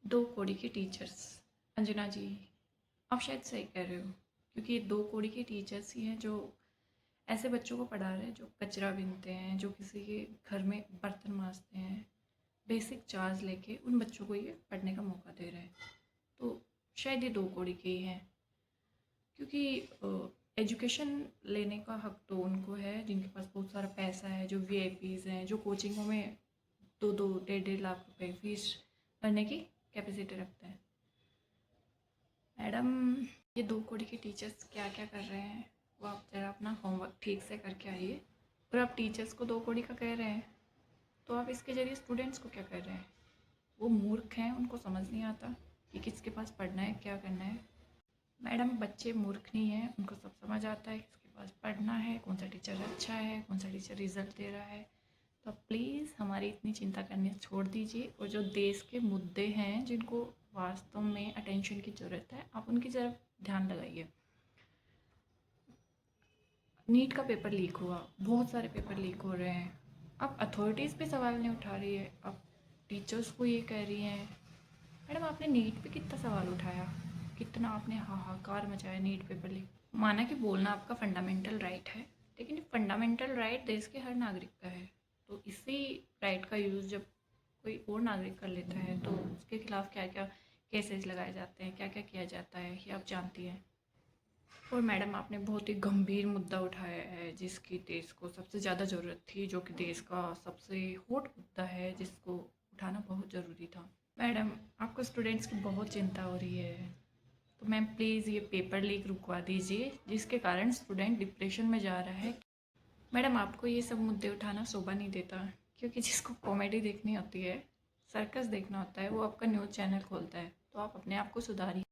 दो कौड़ी के टीचर्स। अंजना जी, आप शायद सही कह रहे हो, क्योंकि ये दो कौड़ी के टीचर्स ही हैं जो ऐसे बच्चों को पढ़ा रहे हैं जो कचरा बीनते हैं, जो किसी के घर में बर्तन मांजते हैं। बेसिक चार्ज लेके उन बच्चों को ये पढ़ने का मौका दे रहे हैं। तो शायद ये दो कौड़ी के ही हैं, क्योंकि एजुकेशन लेने का हक तो उनको है जिनके पास बहुत सारा पैसा है, जो वीआईपीज़ हैं, जो कोचिंगों में 2-2 डेढ़-डेढ़ लाख रुपए फीस भरने की कैपेसिटी रखते हैं। मैडम, ये दो कौड़ी के टीचर्स क्या क्या कर रहे हैं वो आप ज़रा अपना होमवर्क ठीक से करके आइए। और आप टीचर्स को दो कौड़ी का कह रहे हैं, तो आप इसके ज़रिए स्टूडेंट्स को क्या कर रहे हैं? वो मूर्ख हैं, उनको समझ नहीं आता कि किसके पास पढ़ना है, क्या करना है। मैडम, बच्चे मूर्ख नहीं हैं, उनको सब समझ आता है किसके पास पढ़ना है, कौन सा टीचर अच्छा है, कौन सा टीचर रिजल्ट दे रहा है। तो प्लीज़ हमारी इतनी चिंता करनी छोड़ दीजिए, और जो देश के मुद्दे हैं जिनको वास्तव में अटेंशन की ज़रूरत है, आप उनकी तरफ ध्यान लगाइए। नीट का पेपर लीक हुआ, बहुत सारे पेपर लीक हो रहे हैं, अब अथॉरिटीज़ पे सवाल नहीं उठा रही है, अब टीचर्स को ये कह रही हैं। मैडम, आपने नीट पे कितना सवाल उठाया, कितना आपने हाहाकार मचाया नीट पेपर लीक। माना कि बोलना आपका फंडामेंटल राइट है, लेकिन फंडामेंटल राइट देश के हर नागरिक का है। तो इसी राइट का यूज़ जब कोई और नागरिक कर लेता है तो उसके खिलाफ क्या क्या केसेस लगाए जाते हैं, क्या क्या किया जाता है, ये आप जानती हैं। और मैडम, आपने बहुत ही गंभीर मुद्दा उठाया है जिसकी देश को सबसे ज़्यादा ज़रूरत थी, जो कि देश का सबसे हॉट मुद्दा है जिसको उठाना बहुत ज़रूरी था। मैडम, आपको स्टूडेंट्स की बहुत चिंता हो रही है, तो मैम प्लीज़ ये पेपर लीक रुकवा दीजिए जिसके कारण स्टूडेंट डिप्रेशन में जा रहा है। मैडम, आपको ये सब मुद्दे उठाना शोभा नहीं देता, क्योंकि जिसको कॉमेडी देखनी होती है, सर्कस देखना होता है, वो आपका न्यूज़ चैनल खोलता है। तो आप अपने आप को सुधारिए।